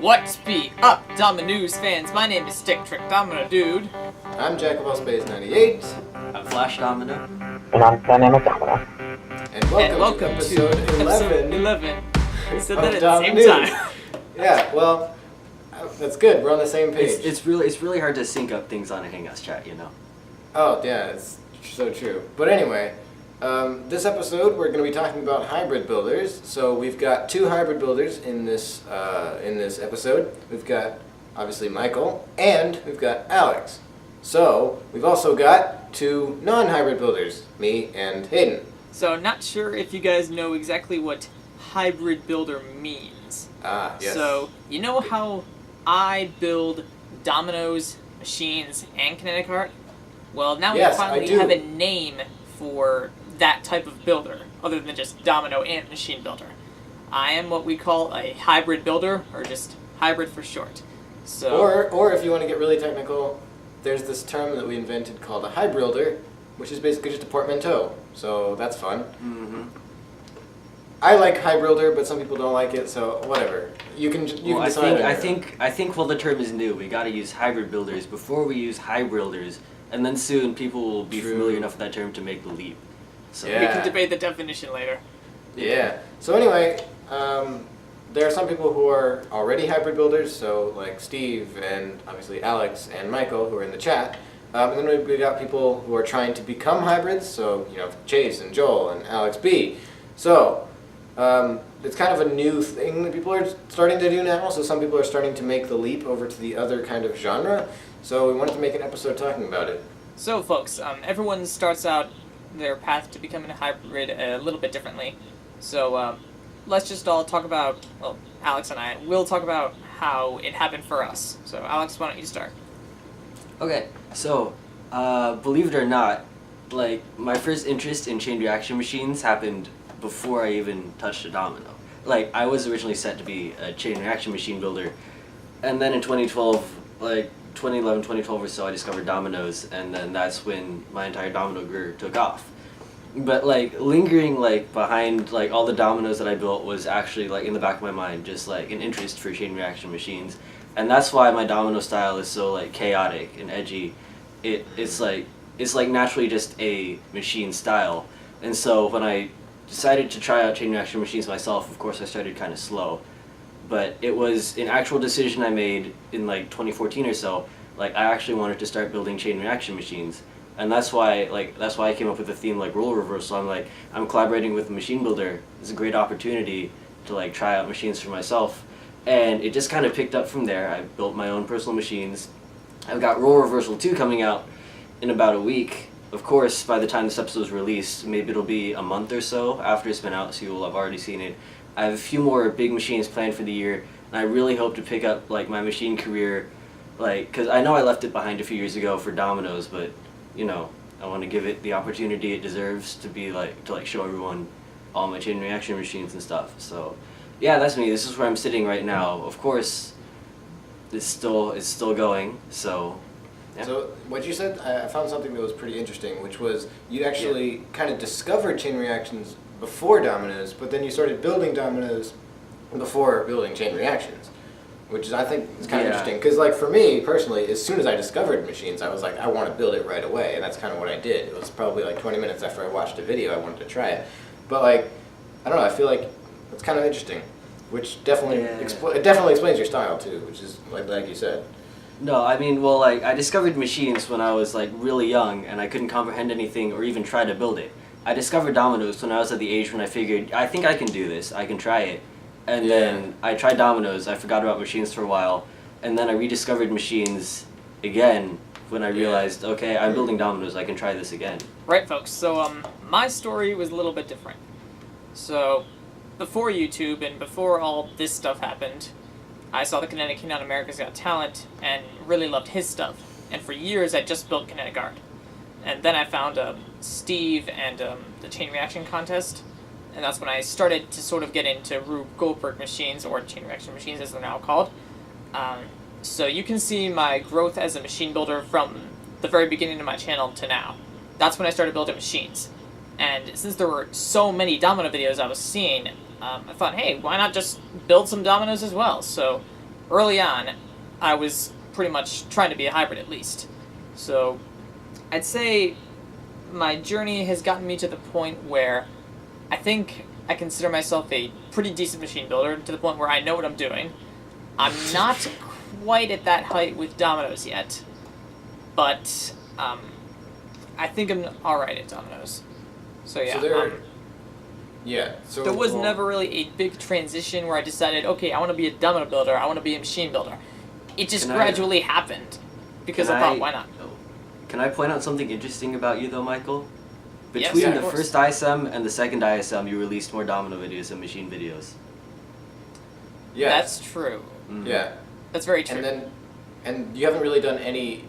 What's be up, DomiNews fans? My name is Stick Trick Domino Dude. I'm Jack of all Space 98. I'm Flash Domino. And I'm Dynamic Domino. And welcome to episode 11. We said of that at the same DomiNews. time. Yeah, well, that's good. We're on the same page. It's really hard to sync up things on a Hangouts chat, you know. Oh, yeah, it's so true. But anyway, this episode we're going to be talking about hybrid builders. So we've got two hybrid builders in this episode. We've got, obviously, Michael, and we've got Alex. So we've also got two non-hybrid builders, me and Hayden. So not sure if you guys know exactly what hybrid builder means. Ah, yes. So, you know how I build dominoes, machines, and kinetic art? Well, now Yes, we finally I do. have a name for that type of builder, other than just domino and machine builder. I am what we call a hybrid builder, or just hybrid for short. So, Or if you want to get really technical, there's this term that we invented called a hybrider, which is basically just a portmanteau. So that's fun. Mm-hmm. I like hybrider, but some people don't like it. So whatever. You can decide. I think while the term is new, we got to use hybrid builders before we use hybriders, and then soon people will be familiar enough with that term to make the leap. So we can debate the definition later. Yeah. So anyway, there are some people who are already hybrid builders. So like Steve and obviously Alex and Michael, who are in the chat. And then we got people who are trying to become hybrids. So Chase and Joel and Alex B. So. It's kind of a new thing that people are starting to do now, so some people are starting to make the leap over to the other kind of genre, so we wanted to make an episode talking about it. So folks, everyone starts out their path to becoming a hybrid a little bit differently. So let's just all talk about, well, Alex and I will talk about how it happened for us. So Alex, why don't you start? Okay, so believe it or not, like my first interest in chain reaction machines happened before I even touched a domino. Like, I was originally set to be a chain reaction machine builder, and then in 2012, like 2011, 2012 or so, I discovered dominoes, and then that's when my entire domino career took off. But like, lingering like behind like all the dominoes that I built was actually like in the back of my mind, just like an interest for chain reaction machines, and that's why my domino style is so like chaotic and edgy. It's like naturally just a machine style, and so when I decided to try out chain reaction machines myself, of course I started kind of slow, but it was an actual decision I made in like 2014 or so. Like, I actually wanted to start building chain reaction machines, and that's why I came up with the theme like role reversal. I'm collaborating with a machine builder. It's a great opportunity to like try out machines for myself, and it just kind of picked up from there. I built my own personal machines. I've got role reversal 2 coming out in about a week. Of course, by the time this episode is released, maybe it'll be a month or so after it's been out, so you will have already seen it. I have a few more big machines planned for the year, and I really hope to pick up like my machine career, like, because I know I left it behind a few years ago for dominoes, but I want to give it the opportunity it deserves to be like to show everyone all my chain reaction machines and stuff. So yeah, that's me. This is where I'm sitting right now. Of course, it's still going. So. Yeah. So what you said, I found something that was pretty interesting, which was you actually kind of discovered chain reactions before dominoes, but then you started building dominoes before building chain reactions, which is, I think, is kind of interesting. Because like for me personally, as soon as I discovered machines, I was like, I want to build it right away, and that's kind of what I did. It was probably like 20 minutes after I watched a video, I wanted to try it. But like, I don't know, I feel like it's kind of interesting, which definitely it definitely explains your style too, which is like you said. No, I mean, well, like, I discovered machines when I was, like, really young, and I couldn't comprehend anything or even try to build it. I discovered dominoes when I was at the age when I figured, I think I can do this, I can try it. And then I tried dominoes, I forgot about machines for a while, and then I rediscovered machines again when I realized, okay, I'm building dominoes, I can try this again. Right, folks, so my story was a little bit different. So, before YouTube and before all this stuff happened, I saw the Kinetic King on America's Got Talent and really loved his stuff. And for years, I just built kinetic art. And then I found Steve and the Chain Reaction Contest. And that's when I started to sort of get into Rube Goldberg machines, or Chain Reaction machines as they're now called. So you can see my growth as a machine builder from the very beginning of my channel to now. That's when I started building machines. And since there were so many domino videos I was seeing, I thought, hey, why not just build some dominoes as well? So early on, I was pretty much trying to be a hybrid at least. So I'd say my journey has gotten me to the point where I think I consider myself a pretty decent machine builder, to the point where I know what I'm doing. I'm not quite at that height with Domino's yet, but I think I'm alright at Domino's. So yeah, So there was never really a big transition where I decided, okay, I want to be a Domino builder, I want to be a machine builder. It just gradually happened, because I thought, why not? Can I point out something interesting about you though, Michael? Yes, Between of the course. first ISM and the second ISM, you released more Domino videos than machine videos. Yeah. That's true. Mhm. Yeah. That's very true. And you haven't really done any,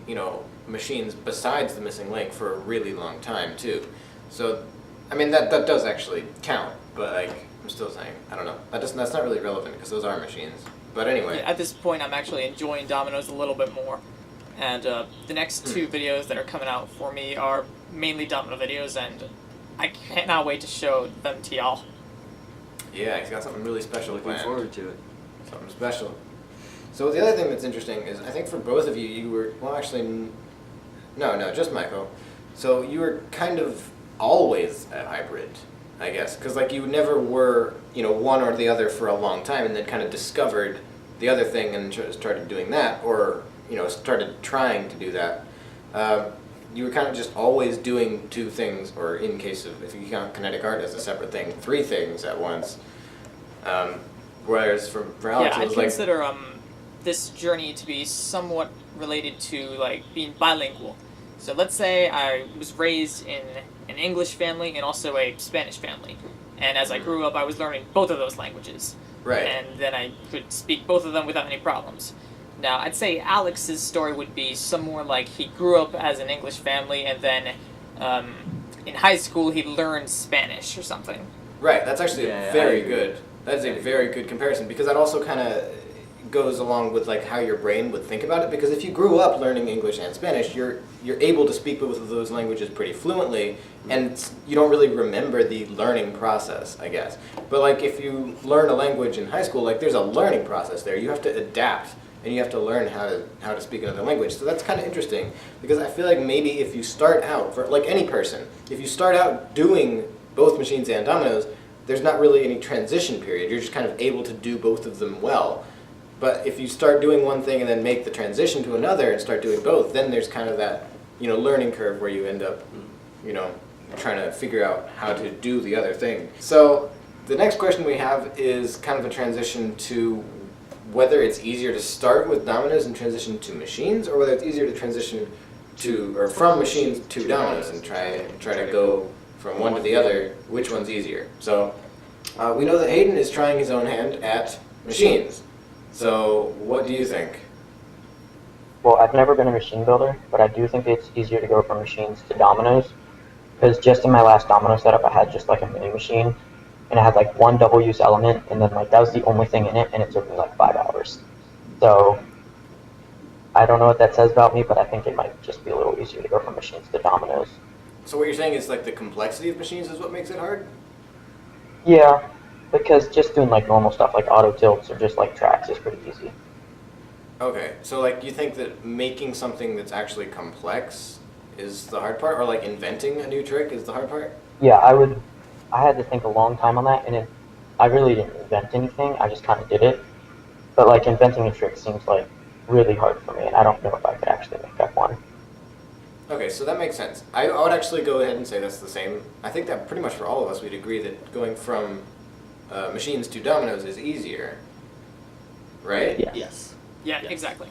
machines besides the missing link for a really long time too. So, I mean that does actually count, but like I'm still saying, I don't know. That's not really relevant because those are machines. But anyway. At this point, I'm actually enjoying Domino's a little bit more. And the next two videos that are coming out for me are mainly Domino videos, and I cannot wait to show them to y'all. Yeah, he's got something really special Looking planned. forward to it. Something special. So the other thing that's interesting is I think for both of you, you were, well actually, no, just Michael. So you were kind of always a hybrid, I guess, because like you never were, one or the other for a long time, and then kind of discovered the other thing and started doing that, or started trying to do that. You were kind of just always doing two things, or in case of, if you count kinetic art as a separate thing, three things at once. Whereas for Alex, Yeah, it I was like, consider this journey to be somewhat related to like being bilingual. So let's say I was raised in an English family and also a Spanish family, and as I grew up, I was learning both of those languages. right. And then I could speak both of them without any problems. Now, I'd say Alex's story would be somewhere like he grew up as an English family, and then in high school he learned Spanish or something. Right, that's actually Yeah, very I agree. good. That is a very good comparison because that also kind of goes along with like how your brain would think about it. Because if you grew up learning English and Spanish, you're able to speak both of those languages pretty fluently, and you don't really remember the learning process, I guess. But like if you learn a language in high school, like there's a learning process there. You have to adapt. And you have to learn how to speak another language. So that's kind of interesting because I feel like maybe if you start out, for like any person, if you start out doing both machines and Domino's, there's not really any transition period. You're just kind of able to do both of them well. But if you start doing one thing and then make the transition to another and start doing both, then there's kind of that learning curve where you end up trying to figure out how to do the other thing. So the next question we have is kind of a transition to whether it's easier to start with Domino's and transition to machines, or whether it's easier to transition from machines to Domino's and try to go from one to the other. Which one's easier? So we know that Hayden is trying his own hand at machines. So what do you think? Well, I've never been a machine builder, but I do think it's easier to go from machines to Domino's. Because just in my last Domino setup, I had just like a mini machine, and I had like one double use element, and then like that was the only thing in it, and it took me like 5 hours. So I don't know what that says about me, but I think it might just be a little easier to go from machines to Domino's. So what you're saying is like the complexity of machines is what makes it hard? Yeah, because just doing like normal stuff like auto tilts or just like tracks is pretty easy. Okay, so like you think that making something that's actually complex is the hard part, or like inventing a new trick is the hard part? Yeah, I had to think a long time on that, and I really didn't invent anything, I just kind of did it. But like inventing a trick seems like really hard for me, and I don't know if I could actually make up one. Okay, so that makes sense. I would actually go ahead and say that's the same. I think that pretty much for all of us we'd agree that going from machines to Domino's is easier, right? Yeah. Yes. Yeah, Yes. exactly.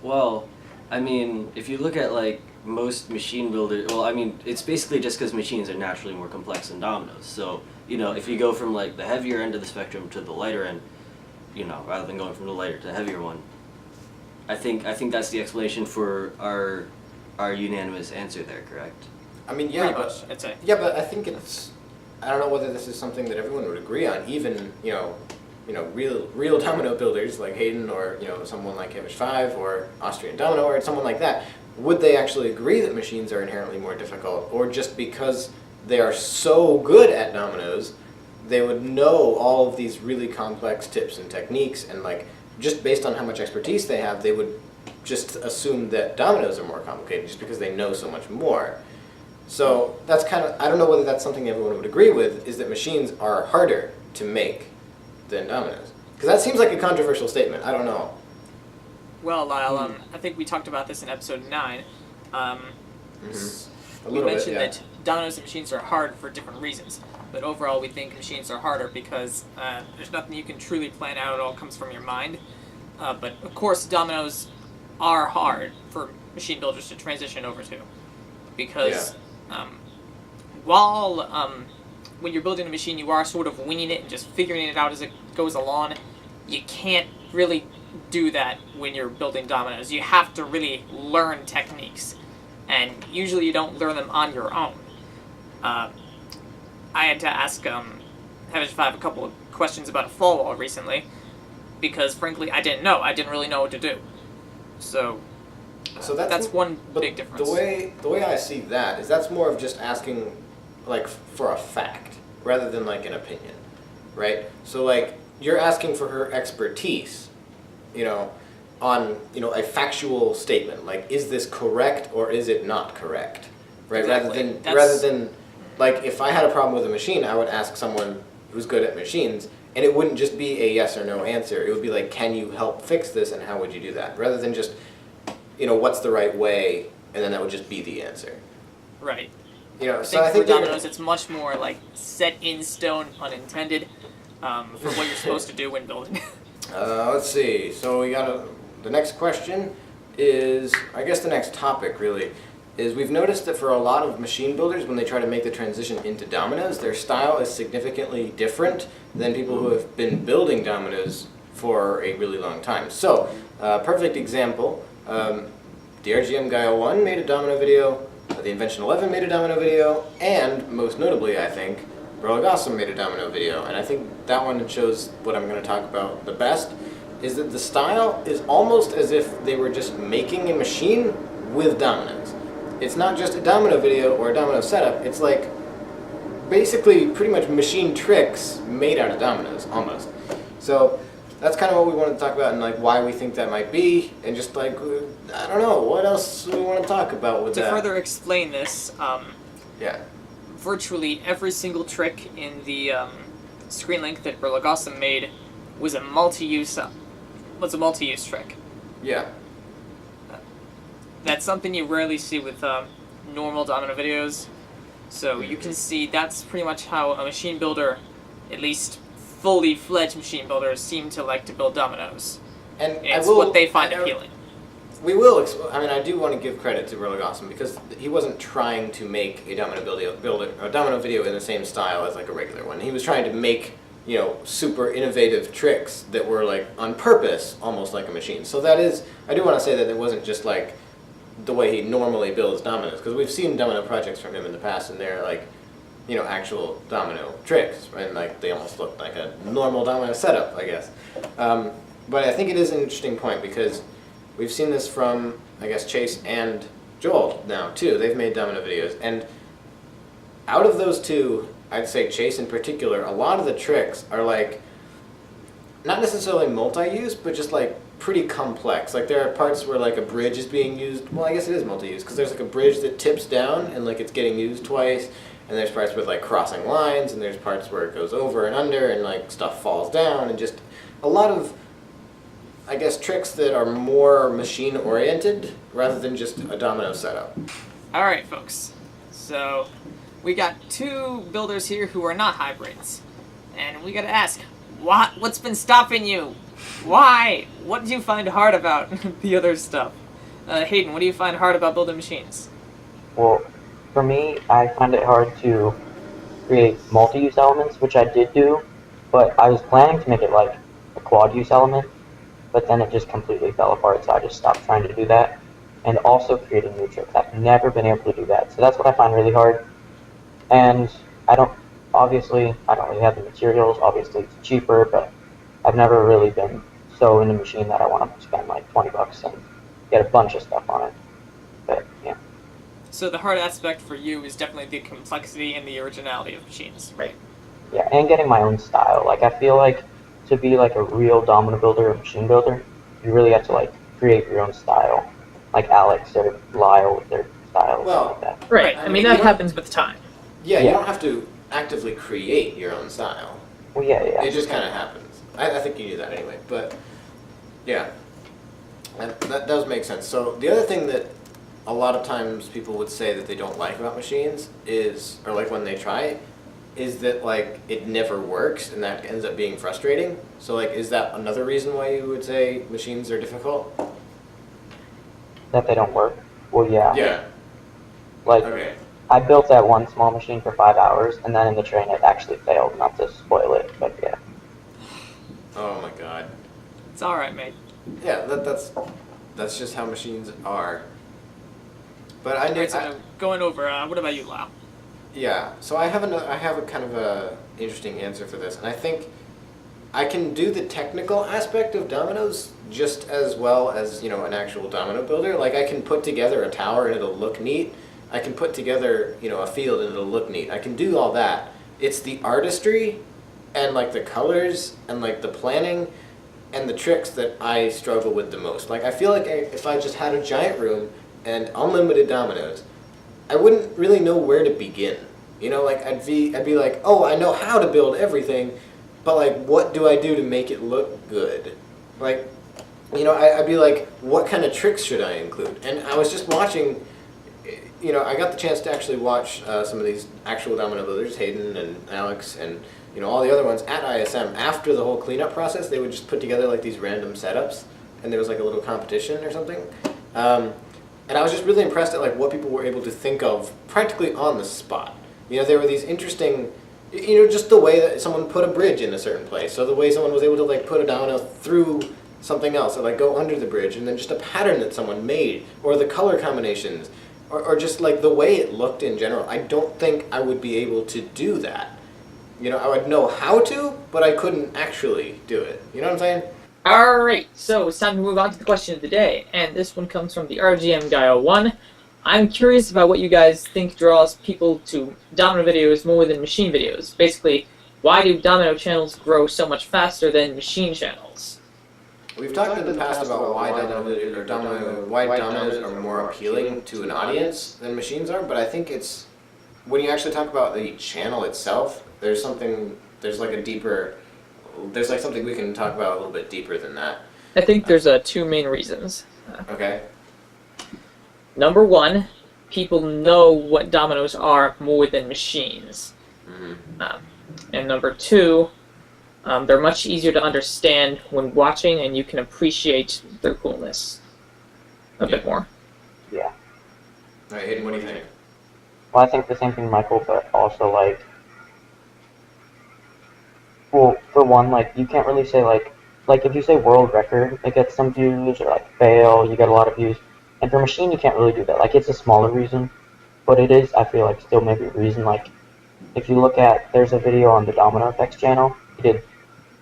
Well, I mean, if you look at like most machine builders, well, I mean, it's basically just because machines are naturally more complex than Domino's. So, if you go from like the heavier end of the spectrum to the lighter end, rather than going from the lighter to the heavier one, I think that's the explanation for our unanimous answer there, correct? I mean, yeah, Pretty but much, I'd say. yeah, but I think it's. I don't know whether this is something that everyone would agree on. Even real domino builders like Hayden, or someone like Kevich5 or Austrian Domino or someone like that. Would they actually agree that machines are inherently more difficult, or just because they are so good at dominoes, they would know all of these really complex tips and techniques and like just based on how much expertise they have, they would just assume that dominoes are more complicated just because they know so much more. So that's kind of, I don't know whether that's something everyone would agree with, is that machines are harder to make than dominoes. Because that seems like a controversial statement. I don't know. Well, Lyle, I think we talked about this in episode 9. We mentioned that dominoes and machines are hard for different reasons. But overall, we think machines are harder because there's nothing you can truly plan out. It all comes from your mind. But, of course, dominoes are hard for machine builders to transition over to. Because while when you're building a machine, you are sort of winging it and just figuring it out as it goes along, you can't really do that when you're building dominoes. You have to really learn techniques. And usually you don't learn them on your own. I had to ask Heavage5 a couple of questions about a fall wall recently, because frankly I didn't know. I didn't really know what to do. So that's one big difference. The way I see that is that's more of just asking like for a fact rather than like an opinion, right? So like you're asking for her expertise, on a factual statement, like is this correct or is it not correct, right? Exactly. Rather than like if I had a problem with a machine, I would ask someone who's good at machines, and it wouldn't just be a yes or no answer. It would be like, can you help fix this, and how would you do that? Rather than just, what's the right way, and then that would just be the answer. Right. So I think for dominoes, it's much more like set in stone, unintended, for what you're supposed to do when building. Let's see. So we got the next question is, I guess the next topic really, is we've noticed that for a lot of machine builders, when they try to make the transition into dominoes, their style is significantly different than people who have been building dominoes for a really long time. So, perfect example, DRGM Guile 1 made a domino video, the Invention 11 made a domino video, and most notably, I think, Awesome made a domino video. And I think that one shows what I'm going to talk about the best, is that the style is almost as if they were just making a machine with dominoes. It's not just a domino video or a domino setup, it's like basically pretty much machine tricks made out of dominoes, almost. So that's kind of what we wanted to talk about and like why we think that might be, and just like, I don't know, what else do we want to talk about with that? To further explain this, yeah. Virtually every single trick in the screen link that Awesome made was a multi-use trick. Yeah. That's something you rarely see with normal domino videos. So you can see that's pretty much how a machine builder, at least fully fledged machine builders, seem to like to build dominoes. And it's what they find appealing. We will. I do want to give credit to Awesome because he wasn't trying to make a domino video in the same style as like a regular one. He was trying to make super innovative tricks that were like on purpose, almost like a machine. So that is, I do want to say that it wasn't just like the way he normally builds dominoes, because we've seen domino projects from him in the past, and they're like, actual domino tricks, right? And like they almost look like a normal domino setup, I guess. But I think it is an interesting point because we've seen this from, I guess, Chase and Joel now too. They've made domino videos, and out of those two, I'd say Chase in particular, a lot of the tricks are like not necessarily multi-use, but just like pretty complex. Like there are parts where like a bridge is being used. Well, I guess it is multi-use because there's like a bridge that tips down and like it's getting used twice, and there's parts with like crossing lines, and there's parts where it goes over and under and like stuff falls down, and just a lot of, I guess, tricks that are more machine oriented rather than just a domino setup. All right, folks. So we got two builders here who are not hybrids, and we got to ask, what's been stopping you? Why? What do you find hard about the other stuff? Hayden, what do you find hard about building machines? Well, for me, I find it hard to create multi-use elements, which I did do, but I was planning to make it like a quad-use element, but then it just completely fell apart, so I just stopped trying to do that. And also creating new tricks. I've never been able to do that, so that's what I find really hard. And I don't really have the materials. Obviously, it's cheaper, but I've never really been so in a machine that I want to spend like $20 and get a bunch of stuff on it. But yeah. So the hard aspect for you is definitely the complexity and the originality of machines, right? Yeah, and getting my own style. Like I feel like to be like a real domino builder or machine builder, you really have to like create your own style, like Alex or Lyle with their style, Well, like that. Right. I I mean, mean, you that don't- happens with time. Yeah, you Yeah. don't have to actively create your own style. Well, yeah. It just kind of happens. I think you knew that anyway, but yeah, that does make sense. So the other thing that a lot of times people would say that they don't like about machines is, or like when they try it, is that like it never works and that ends up being frustrating. So like, is that another reason why you would say machines are difficult? That they don't work. Well, yeah. Yeah. Like, Okay. I built that one small machine for 5 hours, and then in the train it actually failed. Not to spoil it, but yeah. Oh my god. It's all right, mate. Yeah, that's just how machines are. But I knew. Right, so going over, what about you, Lau? Yeah, so I have a kind of a interesting answer for this, and I think I can do the technical aspect of dominoes just as well as, an actual domino builder. Like, I can put together a tower and it'll look neat. I can put together, a field and it'll look neat. I can do all that. It's the artistry and like the colors and like the planning and the tricks that I struggle with the most. Like, I feel like if I just had a giant room and unlimited dominoes, I wouldn't really know where to begin. Like I'd be like, oh, I know how to build everything, but like, what do I do to make it look good? Like, I'd be like, what kind of tricks should I include? And I was just watching, I got the chance to actually watch some of these actual domino builders, Hayden and Alex and all the other ones at ISM. After the whole cleanup process, they would just put together like these random setups, and there was like a little competition or something. And I was just really impressed at like what people were able to think of practically on the spot. There were these interesting, just the way that someone put a bridge in a certain place, or the way someone was able to like put a domino through something else, or like go under the bridge, and then just a pattern that someone made, or the color combinations, or just like the way it looked in general. I don't think I would be able to do that. I would know how to, but I couldn't actually do it. You know what I'm saying? Alright, so it's time to move on to the question of the day, and this one comes from the RGM Guy 01. I'm curious about what you guys think draws people to domino videos more than machine videos. Basically, why do domino channels grow so much faster than machine channels? We've talked in the past about why dominoes are more appealing to an audience than machines are, but I think it's when you actually talk about the channel itself, there's like something we can talk about a little bit deeper than that. I think there's two main reasons. Okay. Number one, people know what dominoes are more than machines. Mm-hmm. And number two, they're much easier to understand when watching, and you can appreciate their coolness a bit more. Yeah. All right, Hayden, what do you think? Well, I think the same thing, Michael, but also like, well, for one, like you can't really say like if you say world record, it gets some views, or like fail, you get a lot of views. And for machine, you can't really do that. Like, it's a smaller reason, but it is, I feel like, still maybe a reason. Like, if you look at, there's a video on the Domino Effects channel. He did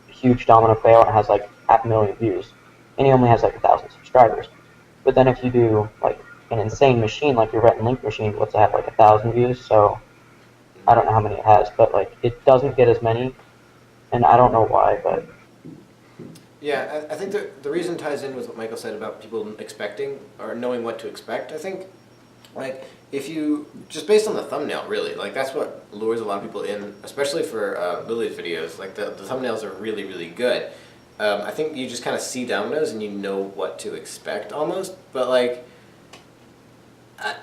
a huge domino fail, and it has like 500,000 views, and he only has like 1,000 subscribers. But then if you do like an insane machine, like your Rhett and Link machine, what's it have, like 1,000 views? So I don't know how many it has, but like it doesn't get as many, and I don't know why, but. Yeah, I think the reason ties in with what Michael said about people expecting or knowing what to expect. I think, like, if you just based on the thumbnail, really, like that's what lures a lot of people in, especially for Lily's videos. Like the thumbnails are really, really good. I think you just kind of see dominoes and you know what to expect almost. But like,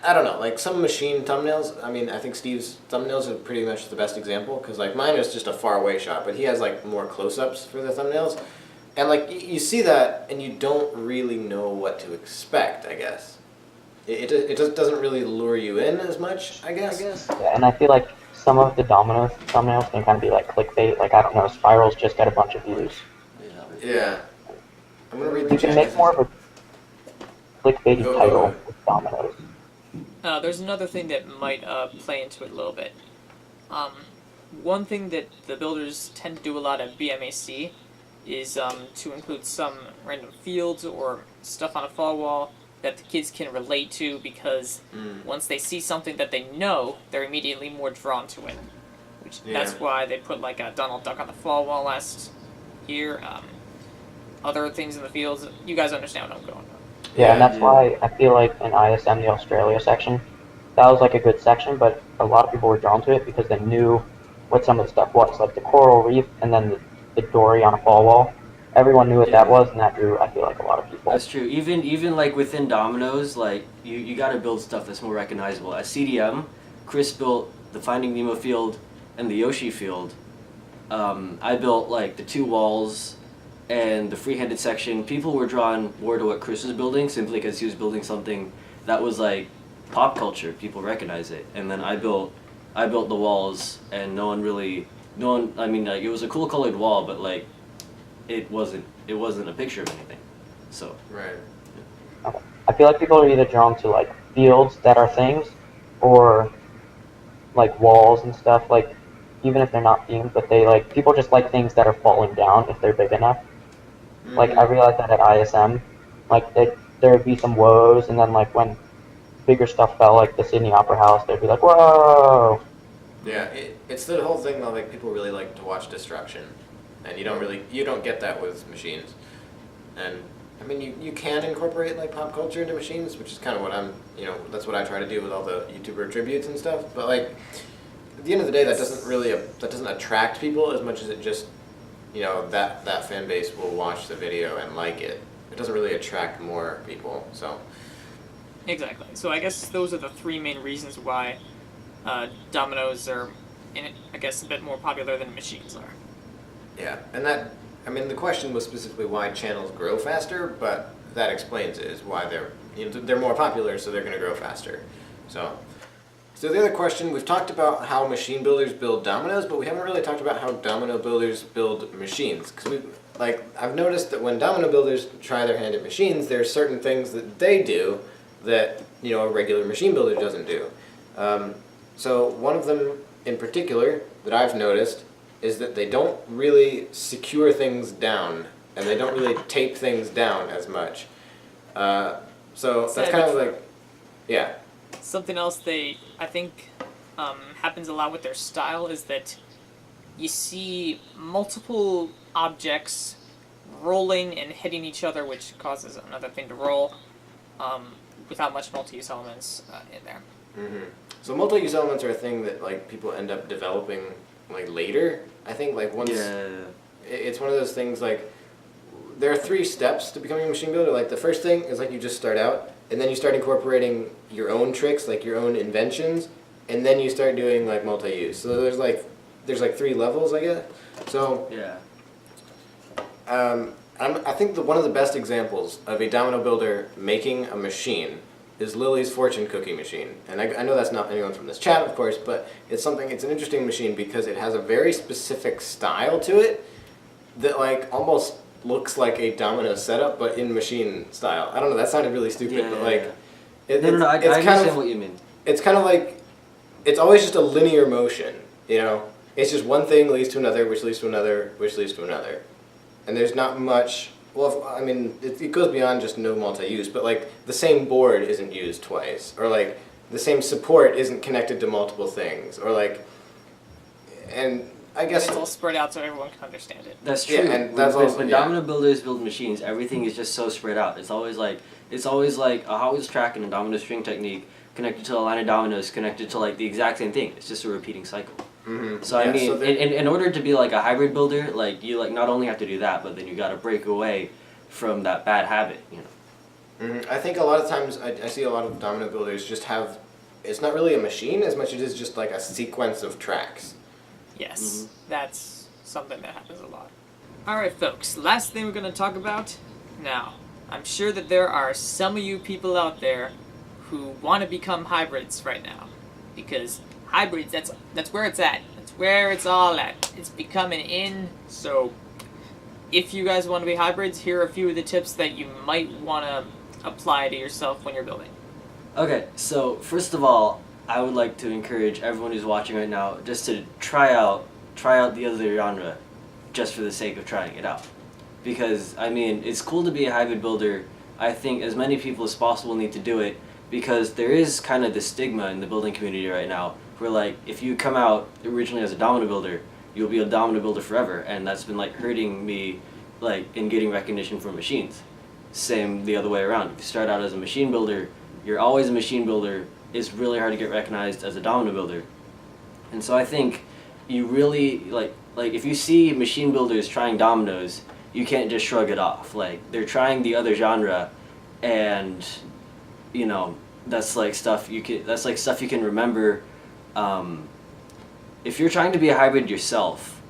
I don't know, like some machine thumbnails. I mean, I think Steve's thumbnails are pretty much the best example because like mine is just a far away shot, but he has like more close-ups for the thumbnails. And like you see that, and you don't really know what to expect. I guess it just doesn't really lure you in as much. I guess. Yeah, and I feel like some of the domino thumbnails can kind of be like clickbait. Like, I don't know, Spirals just got a bunch of views. Yeah. I'm gonna read the You can chat. make more of a clickbaity Go, title go. with dominoes. There's another thing that might play into it a little bit. One thing that the builders tend to do a lot at BMAC is to include some random fields or stuff on a fall wall that the kids can relate to, because once they see something that they know, they're immediately more drawn to it. That's why they put like a Donald Duck on the fall wall last here, other things in the fields. You guys understand what I'm going on. Yeah, and that's Yeah. why I feel like in ISM, the Australia section, that was like a good section, but a lot of people were drawn to it because they knew what some of the stuff was, like the coral reef and then the dory on a fall wall. Everyone knew what that Yeah. was, and that drew, I feel like, a lot of people. That's true. Even like within Domino's, like you got to build stuff that's more recognizable. At CDM, Chris built the Finding Nemo field and the Yoshi field. I built like the 2 walls and the free-handed section. People were drawn more to what Chris was building simply because he was building something that was like pop culture. People recognize it. And then I built the walls, and no one. I mean, like, it was a cool colored wall, but like it wasn't a picture of anything. So Right. I feel like people are either drawn to like fields that are things, or like walls and stuff. Like even if they're not themed, but they like people just like things that are falling down if they're big enough. Like I realized that at ISM, like there would be some woes, and then like when bigger stuff fell, like the Sydney Opera House, they'd be like, "Whoa!" Yeah, it's the whole thing that like people really like to watch destruction, and you don't get that with machines. And I mean, you can incorporate like pop culture into machines, which is kind of what that's what I try to do with all the YouTuber tributes and stuff. But like at the end of the day, that doesn't attract people as much as it just that fan base will watch the video and like it. It doesn't really attract more people. So Exactly. So I guess those are the 3 main reasons why Dominoes are, I guess, a bit more popular than machines are. yeah, and the question was specifically why channels grow faster, but that explains it, is why they're more popular, so they're going to grow faster. So the other question, we've talked about how machine builders build dominoes, but we haven't really talked about how domino builders build machines. Because I've noticed that when domino builders try their hand at machines, there are certain things that they do that a regular machine builder doesn't do. So one of them in particular that I've noticed is that they don't really secure things down, and they don't really tape things down as much. So that's kind of like, yeah. Something else I think happens a lot with their style is that you see multiple objects rolling and hitting each other, which causes another thing to roll, without much multi-use elements in there. Mm-hmm. So multi-use elements are a thing that like people end up developing like later. I think like once it's one of those things like there are 3 steps to becoming a machine builder. Like the first thing is like you just start out, and then you start incorporating your own tricks, like your own inventions, and then you start doing like multi-use. So there's like 3 levels, I guess. So yeah. I think one of the best examples of a domino builder making a machine is Lily's fortune cookie machine. And I know that's not anyone from this chat, of course, but it's an interesting machine because it has a very specific style to it that like almost looks like a domino setup, but in machine style. I don't know, that sounded really stupid, but like... No, I understand what you mean. It's kind of like, it's always just a linear motion, It's just one thing leads to another, which leads to another, which leads to another. And there's not much... Well, I mean, it goes beyond just no multi-use, but like the same board isn't used twice, or like the same support isn't connected to multiple things, or like... And I guess... It's all spread out so everyone can understand it. That's true. Yeah, and that's when domino builders build machines, everything is just so spread out. It's always like a Hot Wheels track and a domino string technique connected to a line of dominoes connected to like the exact same thing. It's just a repeating cycle. Mm-hmm. So I mean, in order to be like a hybrid builder, like you like not only have to do that, but then you got to break away from that bad habit. Mm-hmm. I think a lot of times I see a lot of domino builders just have, it's not really a machine as much as it is just like a sequence of tracks. Yes, that's something that happens a lot. Alright folks, last thing we're going to talk about. Now, I'm sure that there are some of you people out there who want to become hybrids right now. Because hybrids, that's where it's at. That's where it's all at. It's becoming in, so if you guys want to be hybrids, here are a few of the tips that you might want to apply to yourself when you're building. Okay, so first of all, I would like to encourage everyone who's watching right now just to try out the other genre just for the sake of trying it out. Because, I mean, it's cool to be a hybrid builder. I think as many people as possible need to do it because there is kind of this stigma in the building community right now where, like, if you come out originally as a domino builder, you'll be a domino builder forever, and that's been like hurting me, like in getting recognition from machines. Same the other way around. If you start out as a machine builder, you're always a machine builder. It's really hard to get recognized as a domino builder. And so I think you really like if you see machine builders trying dominoes, you can't just shrug it off. Like they're trying the other genre, and you know that's like stuff you can remember. If you're trying to be a hybrid yourself,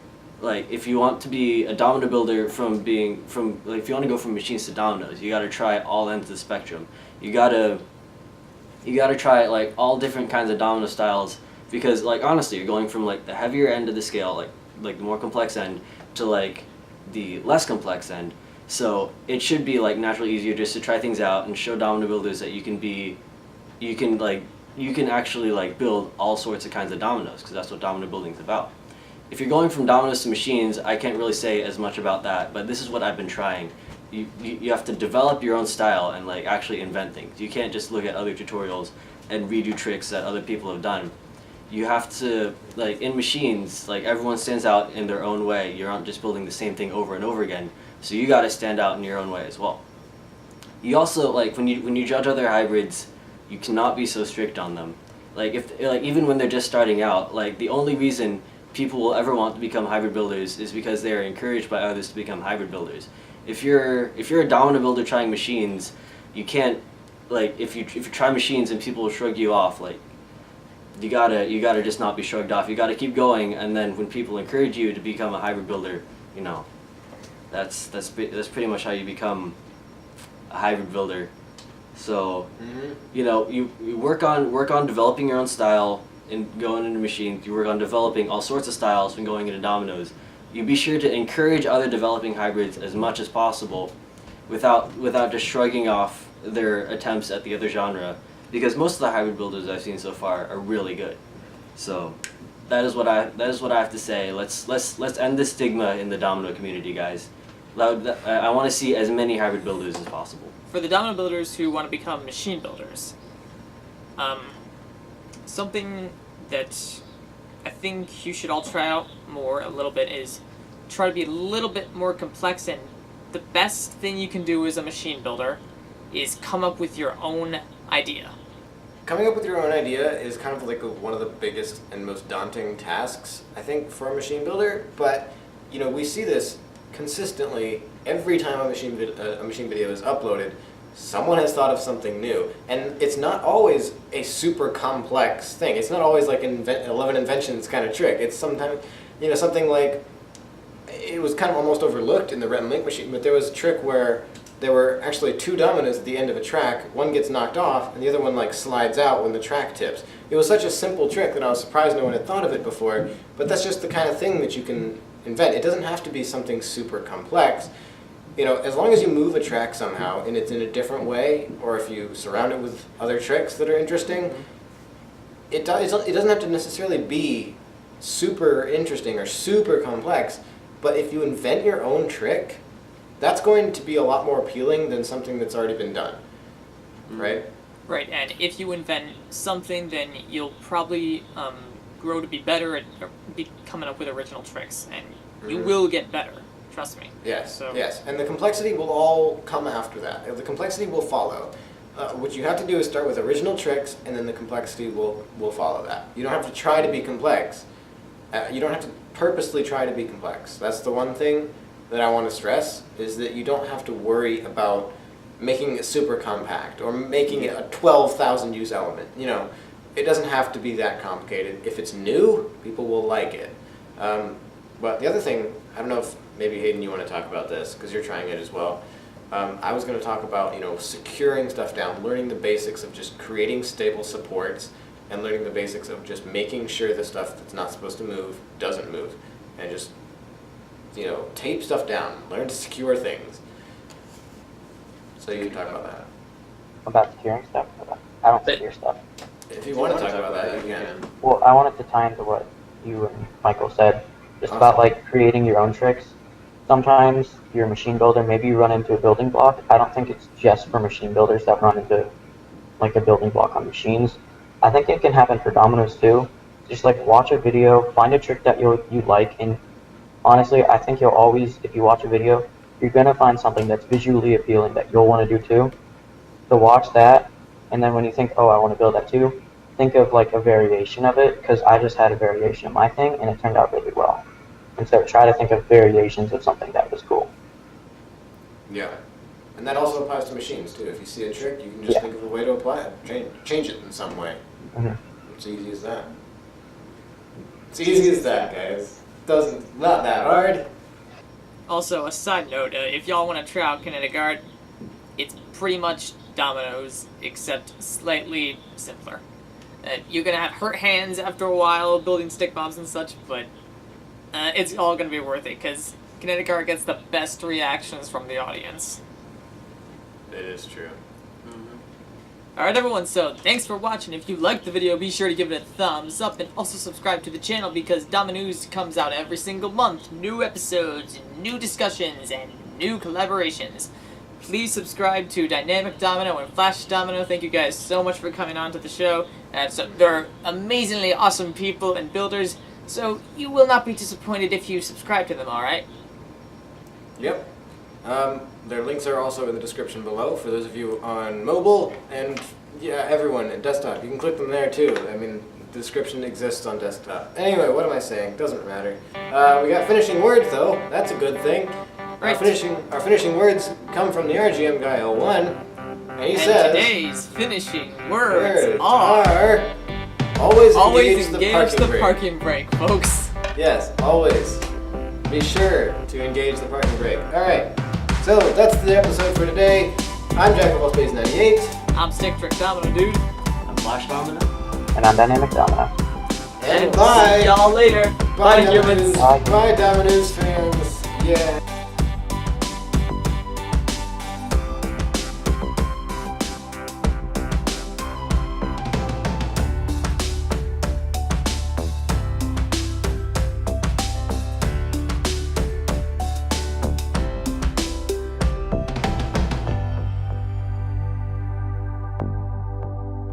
like if you want to be a domino builder if you want to go from machines to dominoes, you got to try all ends of the spectrum. You gotta try like all different kinds of domino styles, because like honestly, you're going from like the heavier end of the scale, like the more complex end, to like the less complex end. So it should be like naturally easier just to try things out and show domino builders that you can actually like build all sorts of kinds of dominoes, because that's what domino building is about. If you're going from dominoes to machines, I can't really say as much about that, but this is what I've been trying. You have to develop your own style and like actually invent things. You can't just look at other tutorials and redo tricks that other people have done. You have to, like in machines, like everyone stands out in their own way. You're not just building the same thing over and over again, so you got to stand out in your own way as well. You also, like when you judge other hybrids, you cannot be so strict on them. Like even when they're just starting out, like the only reason people will ever want to become hybrid builders is because they are encouraged by others to become hybrid builders. If you're a domino builder trying machines, you can't, like if you try machines and people will shrug you off, like you gotta just not be shrugged off. You gotta keep going, and then when people encourage you to become a hybrid builder, you know, that's pretty much how you become a hybrid builder. So you know, you work on developing your own style and going into machines. You work on developing all sorts of styles when going into dominoes. You be sure to encourage other developing hybrids as much as possible, without just shrugging off their attempts at the other genre, because most of the hybrid builders I've seen so far are really good. So that is what I have to say. Let's end this stigma in the domino community, guys. I want to see as many hybrid builders as possible. For the domino builders who want to become machine builders, something that I think you should all try out more a little bit is try to be a little bit more complex, and the best thing you can do as a machine builder is come up with your own idea. Coming up with your own idea is kind of like one of the biggest and most daunting tasks, I think, for a machine builder. But you know, we see this consistently every time a machine video is uploaded. Someone has thought of something new, and it's not always a super complex thing. It's not always like 11 inventions kind of trick. It's sometimes, you know, something like, it was kind of almost overlooked in the Rhett and Link machine, but there was a trick where there were actually two dominoes at the end of a track. One gets knocked off, and the other one like slides out when the track tips. It was such a simple trick that I was surprised no one had thought of it before, but that's just the kind of thing that you can invent. It doesn't have to be something super complex. You know, as long as you move a track somehow and it's in a different way, or if you surround it with other tricks that are interesting, it doesn't have to necessarily be super interesting or super complex, but if you invent your own trick, that's going to be a lot more appealing than something that's already been done, right? Right, and if you invent something, then you'll probably grow to be better at be coming up with original tricks, and you will get better. Trust me. Yes, So, yes. And the complexity will all come after that. The complexity will follow. What you have to do is start with original tricks, and then the complexity will follow that. You don't have to try to be complex. You don't have to purposely try to be complex. That's the one thing that I want to stress, is that you don't have to worry about making it super compact or making it a 12,000 use element. You know, it doesn't have to be that complicated. If it's new, people will like it. But the other thing, I don't know if maybe Hayden, you want to talk about this because you're trying it as well. I was going to talk about, you know, securing stuff down, learning the basics of just creating stable supports, and learning the basics of just making sure the stuff that's not supposed to move doesn't move, and just, you know, tape stuff down, learn to secure things. So you can talk about that. About securing stuff. I don't secure stuff. If you want to talk about that, you can. Well, I wanted to tie into what you and Michael said, just Awesome. about like creating your own tricks. Sometimes you're a machine builder, maybe you run into a building block. I don't think it's just for machine builders that run into like a building block on machines. I think it can happen for dominoes too. Just like watch a video, find a trick that you like, and honestly, I think you'll always, if you watch a video, you're gonna find something that's visually appealing that you'll want to do too. So watch that, and then when you think, oh, I want to build that too, think of like a variation of it, because I just had a variation of my thing, and it turned out really well. And so try to think of variations of something that was cool. Yeah. And that also applies to machines too. If you see a trick, you can just think of a way to apply it, change it in some way. It's easy as that. It's easy as that, guys. Not that hard. Also, a side note, if y'all want to try out Kinetic Art, it's pretty much Domino's, except slightly simpler. You're gonna have hurt hands after a while building stick bombs and such, but it's all gonna be worth it, because Kinetic Art gets the best reactions from the audience. It is true. Alright everyone, so thanks for watching. If you liked the video, be sure to give it a thumbs up, and also subscribe to the channel because DomiNews comes out every single month. New episodes, new discussions, and new collaborations. Please subscribe to Dynamic Domino and Flash Domino. Thank you guys so much for coming on to the show. So they're amazingly awesome people and builders, so you will not be disappointed if you subscribe to them, alright? Yep. Their links are also in the description below for those of you on mobile, and yeah, everyone at desktop. You can click them there too. I mean, the description exists on desktop. Anyway, what am I saying? Doesn't matter. We got finishing words though. That's a good thing. Right. Our finishing words come from the RGM guy L1, and he says today's finishing words are always engage engage the parking brake, folks. Yes, always. Be sure to engage the parking brake. Alright, so that's the episode for today. I'm Jack of all Space 98. I'm Stick Trick Domino Dude. I'm Flash Domino. And I'm Dynamic Domino. And bye! See y'all later. Bye, humans. Bye. Bye, Domino's fans. Yeah.